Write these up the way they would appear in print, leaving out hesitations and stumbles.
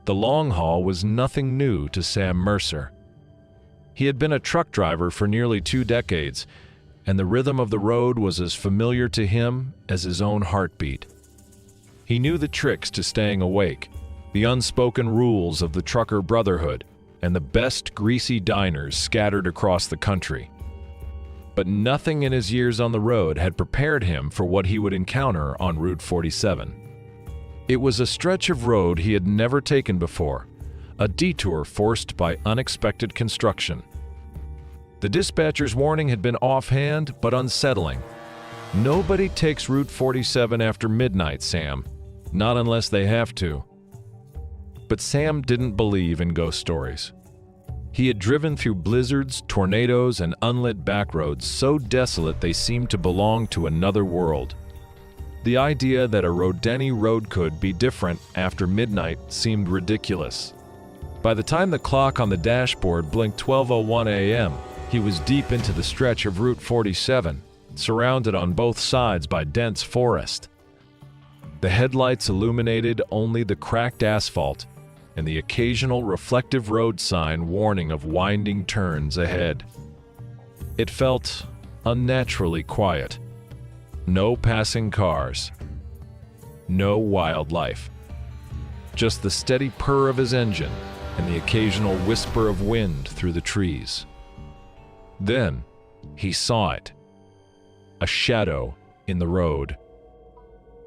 The long haul was nothing new to Sam Mercer. He had been a truck driver for nearly 2 decades, and the rhythm of the road was as familiar to him as his own heartbeat. He knew the tricks to staying awake, the unspoken rules of the trucker brotherhood, and the best greasy diners scattered across the country. But nothing in his years on the road had prepared him for what he would encounter on Route 47. It was a stretch of road he had never taken before, a detour forced by unexpected construction. The dispatcher's warning had been offhand but unsettling. Nobody takes Route 47 after midnight, Sam. Not unless they have to. But Sam didn't believe in ghost stories. He had driven through blizzards, tornadoes, and unlit backroads so desolate they seemed to belong to another world. The idea that a Rodeni road could be different after midnight seemed ridiculous. By the time the clock on the dashboard blinked 12:01 a.m., he was deep into the stretch of Route 47, surrounded on both sides by dense forest. The headlights illuminated only the cracked asphalt and the occasional reflective road sign warning of winding turns ahead. It felt unnaturally quiet. No passing cars. No wildlife. Just the steady purr of his engine and the occasional whisper of wind through the trees. Then he saw it. A shadow in the road.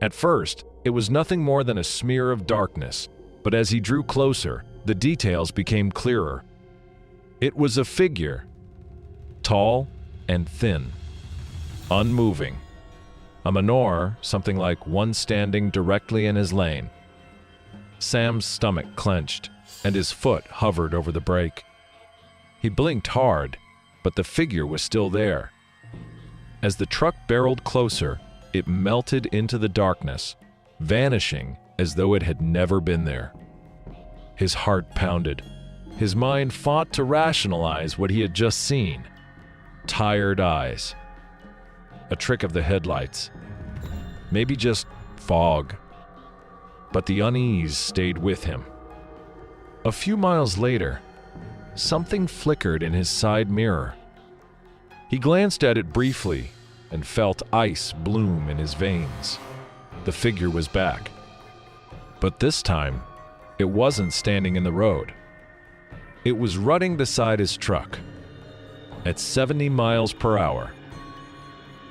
At first, it was nothing more than a smear of darkness, but as he drew closer, the details became clearer. It was a figure, tall and thin, unmoving. A menor, something like one standing directly in his lane. Sam's stomach clenched, and his foot hovered over the brake. He blinked hard, but the figure was still there. As the truck barreled closer, it melted into the darkness, vanishing as though it had never been there. His heart pounded. His mind fought to rationalize what he had just seen. Tired eyes. A trick of the headlights. Maybe just fog. But the unease stayed with him. A few miles later, something flickered in his side mirror. He glanced at it briefly and felt ice bloom in his veins. The figure was back. But this time, it wasn't standing in the road. It was running beside his truck at 70 miles per hour.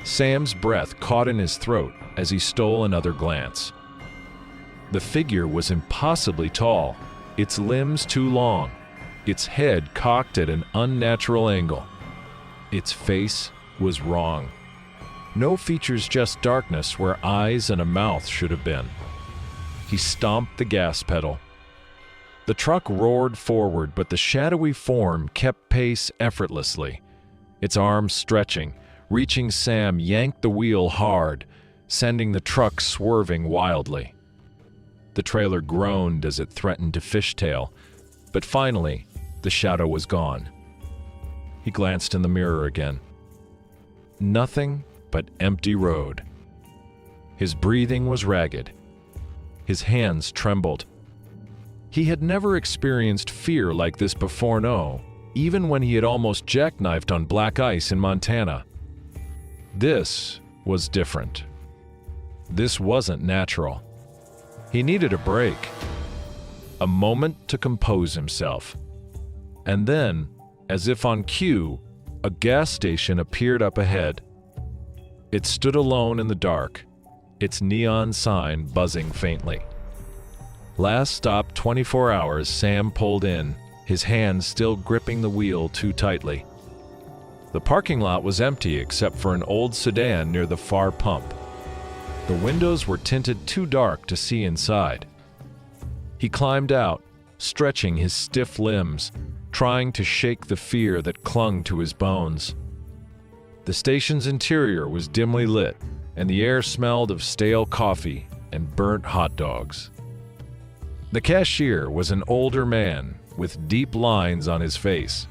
Sam's breath caught in his throat as he stole another glance. The figure was impossibly tall, its limbs too long, its head cocked at an unnatural angle. Its face was wrong. No features, just darkness where eyes and a mouth should have been. He stomped the gas pedal. The truck roared forward, but the shadowy form kept pace effortlessly. Its arms stretching, reaching Sam yanked the wheel hard, sending the truck swerving wildly. The trailer groaned as it threatened to fishtail, but finally, the shadow was gone. He glanced in the mirror again. Nothing but empty road. His breathing was ragged. His hands trembled. He had never experienced fear like this before, no, even when he had almost jackknifed on black ice in Montana. This was different. This wasn't natural. He needed a break. A moment to compose himself. And then, as if on cue, a gas station appeared up ahead. It stood alone in the dark, its neon sign buzzing faintly. Last stop 24 hours, Sam pulled in, his hands still gripping the wheel too tightly. The parking lot was empty except for an old sedan near the far pump. The windows were tinted too dark to see inside. He climbed out, stretching his stiff limbs, trying to shake the fear that clung to his bones. The station's interior was dimly lit, and the air smelled of stale coffee and burnt hot dogs. The cashier was an older man with deep lines on his face.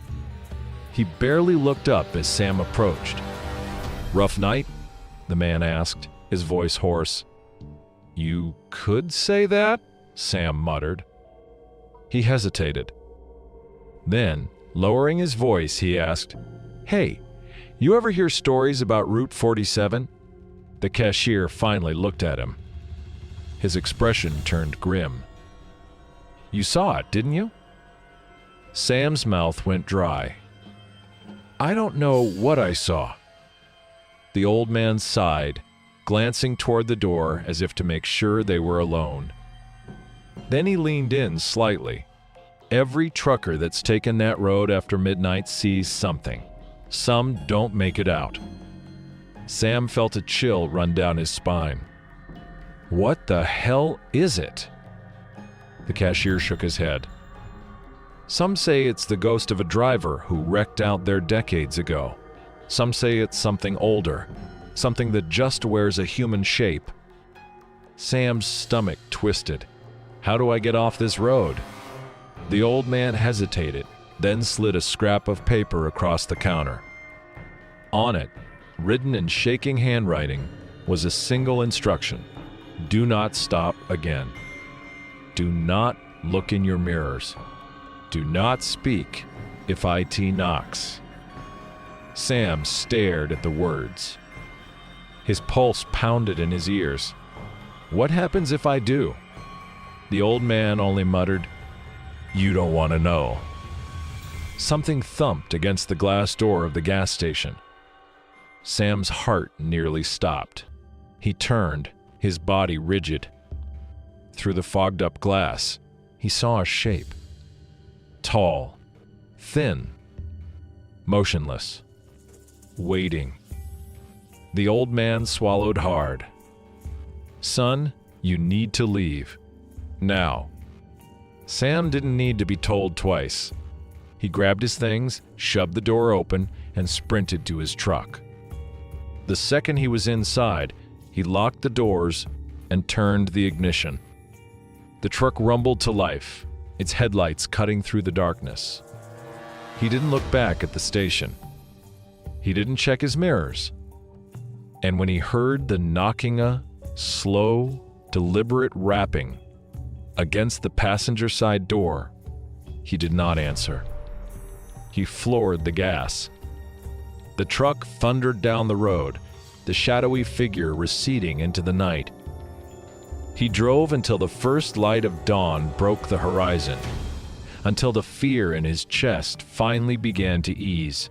He barely looked up as Sam approached. "Rough night?" the man asked, his voice hoarse. "You could say that," Sam muttered. He hesitated. Then, lowering his voice, he asked, "Hey, you ever hear stories about Route 47? The cashier finally looked at him. His expression turned grim. "You saw it, didn't you?" Sam's mouth went dry. "I don't know what I saw." The old man sighed, glancing toward the door as if to make sure they were alone. Then he leaned in slightly. Every trucker that's taken that road after midnight sees something. Some don't make it out. Sam felt a chill run down his spine. "What the hell is it?" The cashier shook his head. "Some say it's the ghost of a driver who wrecked out there decades ago. Some say it's something older, something that just wears a human shape." Sam's stomach twisted. "How do I get off this road?" The old man hesitated, then slid a scrap of paper across the counter. On it, written in shaking handwriting, was a single instruction: do not stop again. Do not look in your mirrors. Do not speak if IT knocks. Sam stared at the words. His pulse pounded in his ears. "What happens if I do?" The old man only muttered, "You don't want to know." Something thumped against the glass door of the gas station. Sam's heart nearly stopped. He turned, his body rigid. Through the fogged-up glass, he saw a shape. Tall, thin, motionless, waiting. The old man swallowed hard. "Son, you need to leave. Now." Sam didn't need to be told twice. He grabbed his things, shoved the door open, and sprinted to his truck. The second he was inside, he locked the doors and turned the ignition. The truck rumbled to life, its headlights cutting through the darkness. He didn't look back at the station. He didn't check his mirrors. And when he heard the knocking, a slow, deliberate rapping against the passenger side door, he did not answer. He floored the gas. The truck thundered down the road, the shadowy figure receding into the night. He drove until the first light of dawn broke the horizon, until the fear in his chest finally began to ease.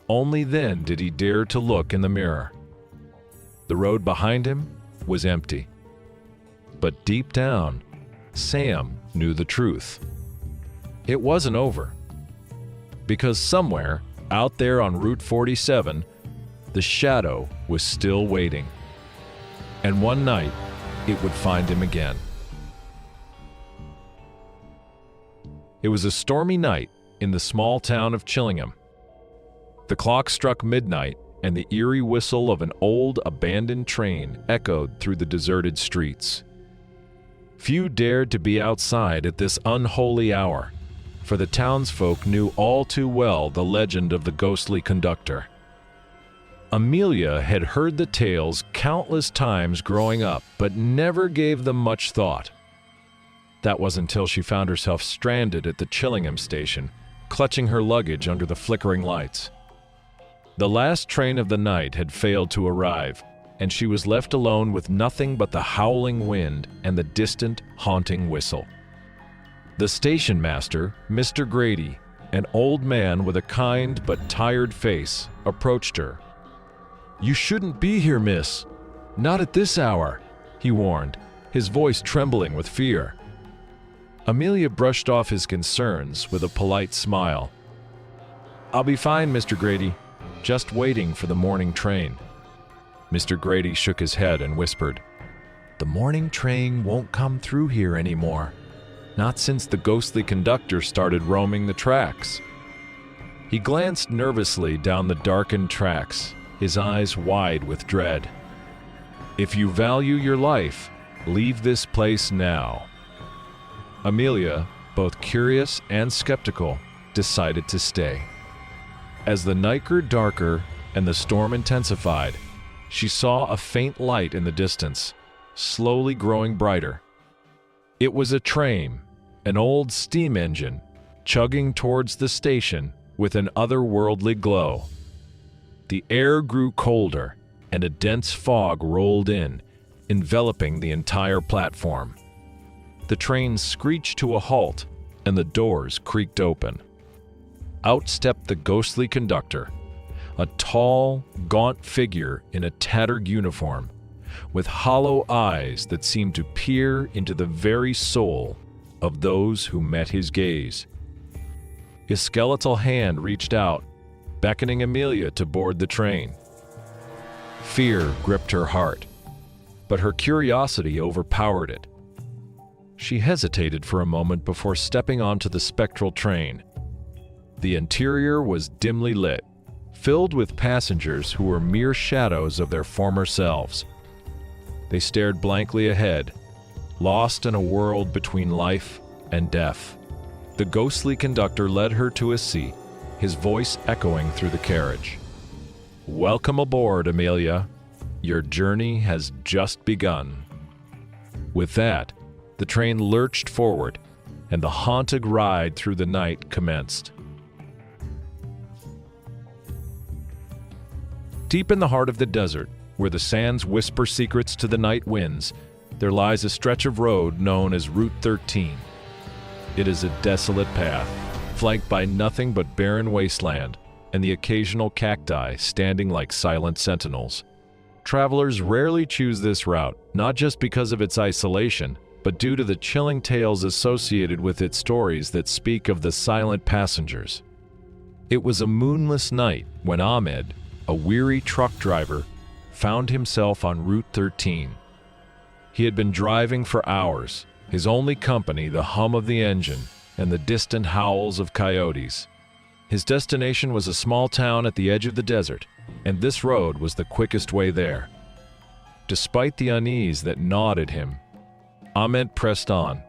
Only then did he dare to look in the mirror. The road behind him was empty. But deep down, Sam knew the truth. It wasn't over. Because somewhere, out there on Route 47, the shadow was still waiting. And one night, it would find him again. It was a stormy night in the small town of Chillingham. The clock struck midnight, and the eerie whistle of an old, abandoned train echoed through the deserted streets. Few dared to be outside at this unholy hour, for the townsfolk knew all too well the legend of the ghostly conductor. Amelia had heard the tales countless times growing up, but never gave them much thought. That was until she found herself stranded at the Chillingham station, clutching her luggage under the flickering lights. The last train of the night had failed to arrive, and she was left alone with nothing but the howling wind and the distant, haunting whistle. The station master, Mr. Grady, an old man with a kind but tired face, approached her. "You shouldn't be here, miss. Not at this hour," he warned, his voice trembling with fear. Amelia brushed off his concerns with a polite smile. "I'll be fine, Mr. Grady. Just waiting for the morning train." Mr. Grady shook his head and whispered, "The morning train won't come through here anymore. Not since the ghostly conductor started roaming the tracks." He glanced nervously down the darkened tracks, his eyes wide with dread. "If you value your life, leave this place now." Amelia, both curious and skeptical, decided to stay. As the night grew darker and the storm intensified, she saw a faint light in the distance, slowly growing brighter. It was a train, an old steam engine, chugging towards the station with an otherworldly glow. The air grew colder, and a dense fog rolled in, enveloping the entire platform. The train screeched to a halt, and the doors creaked open. Out stepped the ghostly conductor, a tall, gaunt figure in a tattered uniform, with hollow eyes that seemed to peer into the very soul of those who met his gaze. His skeletal hand reached out, beckoning Amelia to board the train. Fear gripped her heart, but her curiosity overpowered it. She hesitated for a moment before stepping onto the spectral train. The interior was dimly lit, filled with passengers who were mere shadows of their former selves. They stared blankly ahead, lost in a world between life and death. The ghostly conductor led her to a seat, his voice echoing through the carriage. "Welcome aboard, Amelia. Your journey has just begun." With that, the train lurched forward, and the haunted ride through the night commenced. Deep in the heart of the desert, where the sands whisper secrets to the night winds, there lies a stretch of road known as Route 13. It is a desolate path, flanked by nothing but barren wasteland and the occasional cacti standing like silent sentinels. Travelers rarely choose this route, not just because of its isolation, but due to the chilling tales associated with its stories that speak of the silent passengers. It was a moonless night when Ahmed, a weary truck driver, found himself on Route 13. He had been driving for hours, his only company the hum of the engine and the distant howls of coyotes. His destination was a small town at the edge of the desert, and this road was the quickest way there. Despite the unease that gnawed at him, Ahmed pressed on.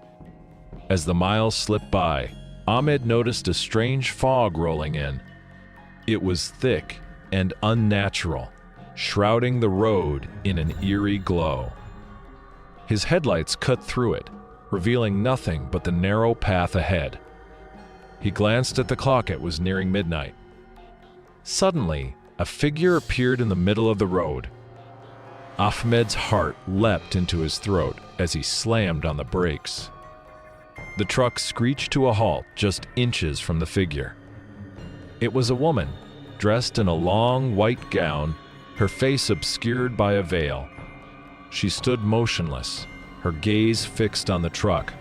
As the miles slipped by, Ahmed noticed a strange fog rolling in. It was thick and unnatural, shrouding the road in an eerie glow. His headlights cut through it, revealing nothing but the narrow path ahead. He glanced at the clock. It was nearing midnight. Suddenly, a figure appeared in the middle of the road. Ahmed's heart leapt into his throat as he slammed on the brakes. The truck screeched to a halt just inches from the figure. It was a woman, dressed in a long white gown, her face obscured by a veil. She stood motionless, her gaze fixed on the truck.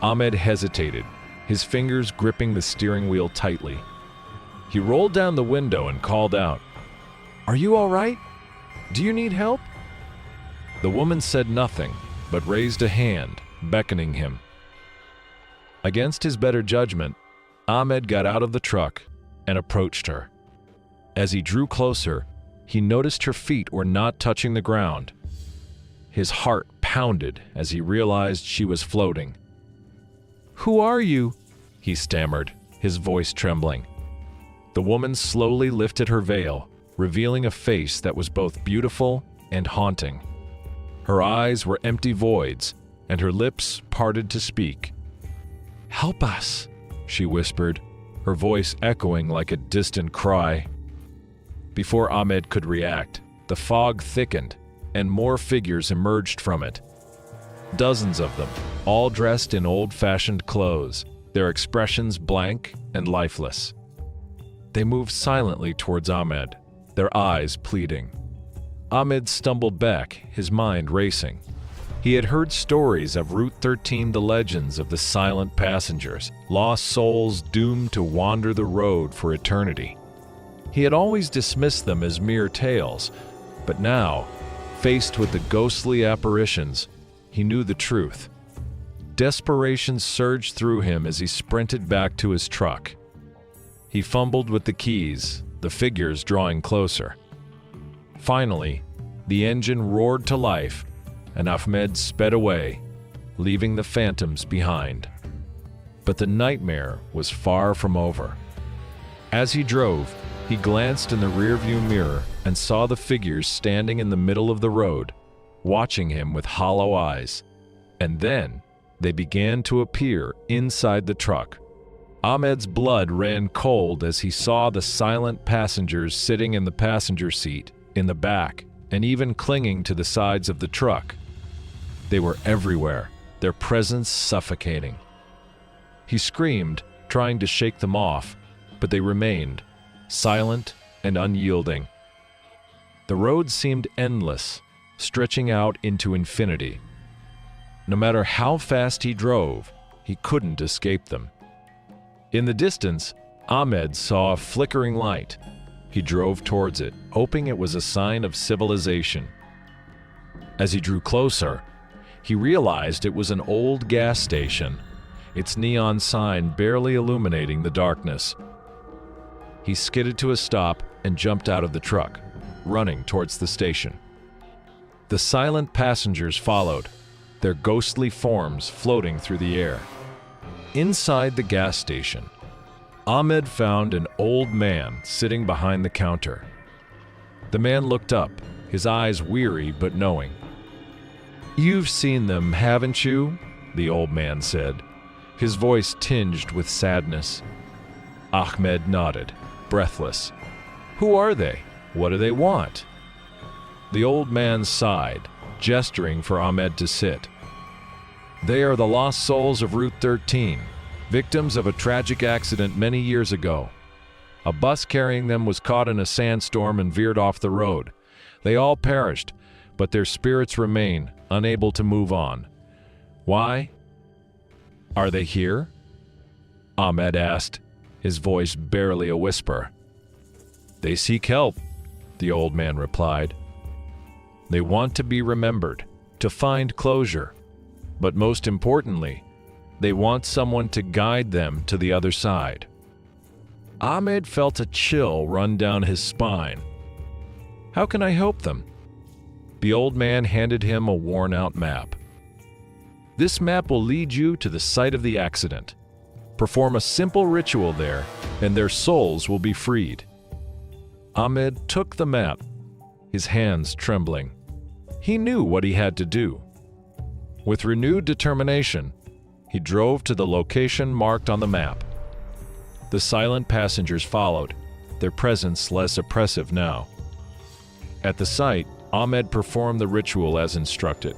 Ahmed hesitated, his fingers gripping the steering wheel tightly. He rolled down the window and called out, "Are you all right? Do you need help?" The woman said nothing, but raised a hand, beckoning him. Against his better judgment, Ahmed got out of the truck and approached her. As he drew closer, he noticed her feet were not touching the ground. His heart pounded as he realized she was floating. "Who are you?" he stammered, his voice trembling. The woman slowly lifted her veil, revealing a face that was both beautiful and haunting. Her eyes were empty voids, and her lips parted to speak. "Help us," she whispered, her voice echoing like a distant cry. Before Ahmed could react, the fog thickened, and more figures emerged from it. Dozens of them, all dressed in old-fashioned clothes, their expressions blank and lifeless. They moved silently towards Ahmed, their eyes pleading. Ahmed stumbled back, his mind racing. He had heard stories of Route 13, the legends of the silent passengers, lost souls doomed to wander the road for eternity. He had always dismissed them as mere tales, but now, faced with the ghostly apparitions, he knew the truth. Desperation surged through him as he sprinted back to his truck. He fumbled with the keys, the figures drawing closer. Finally, the engine roared to life, and Ahmed sped away, leaving the phantoms behind. But the nightmare was far from over. As he drove, he glanced in the rearview mirror and saw the figures standing in the middle of the road, watching him with hollow eyes. And then, They began to appear inside the truck. Ahmed's blood ran cold as he saw the silent passengers sitting in the passenger seat, in the back, and even clinging to the sides of the truck. They were everywhere, their presence suffocating. He screamed, trying to shake them off, but they remained, silent and unyielding. The road seemed endless, stretching out into infinity. No matter how fast he drove, he couldn't escape them. In the distance, Ahmed saw a flickering light. He drove towards it, hoping it was a sign of civilization. As he drew closer, he realized it was an old gas station, its neon sign barely illuminating the darkness. He skidded to a stop and jumped out of the truck, running towards the station. The silent passengers followed, their ghostly forms floating through the air. Inside the gas station, Ahmed found an old man sitting behind the counter. The man looked up, his eyes weary but knowing. "You've seen them, haven't you?" the old man said, his voice tinged with sadness. Ahmed nodded, breathless. "Who are they? What do they want?" The old man sighed, gesturing for Ahmed to sit. "They are the lost souls of Route 13, victims of a tragic accident many years ago. A bus carrying them was caught in a sandstorm and veered off the road. They all perished, but their spirits remain, unable to move on. Why? Are they here?" Ahmed asked, his voice barely a whisper. "They seek help," the old man replied. "They want to be remembered, to find closure. But most importantly, they want someone to guide them to the other side." Ahmed felt a chill run down his spine. "How can I help them?" The old man handed him a worn-out map. "This map will lead you to the site of the accident. Perform a simple ritual there, and their souls will be freed." Ahmed took the map, his hands trembling. He knew what he had to do. With renewed determination, he drove to the location marked on the map. The silent passengers followed, their presence less oppressive now. At the site, Ahmed performed the ritual as instructed.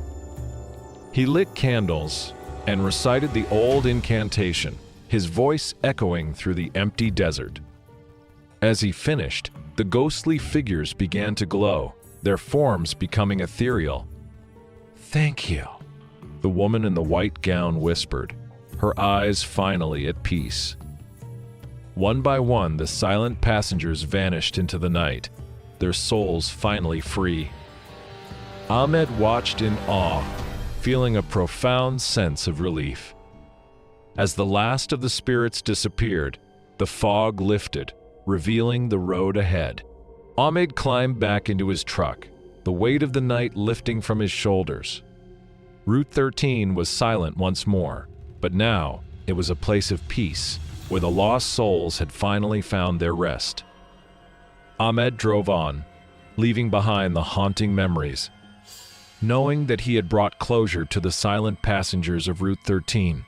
He lit candles and recited the old incantation, his voice echoing through the empty desert. As he finished, the ghostly figures began to glow, their forms becoming ethereal. "Thank you," the woman in the white gown whispered, her eyes finally at peace. One by one, the silent passengers vanished into the night, their souls finally free. Ahmed watched in awe, feeling a profound sense of relief. As the last of the spirits disappeared, the fog lifted, revealing the road ahead. Ahmed climbed back into his truck, the weight of the night lifting from his shoulders. Route 13 was silent once more, but now it was a place of peace, where the lost souls had finally found their rest. Ahmed drove on, leaving behind the haunting memories, knowing that he had brought closure to the silent passengers of Route 13.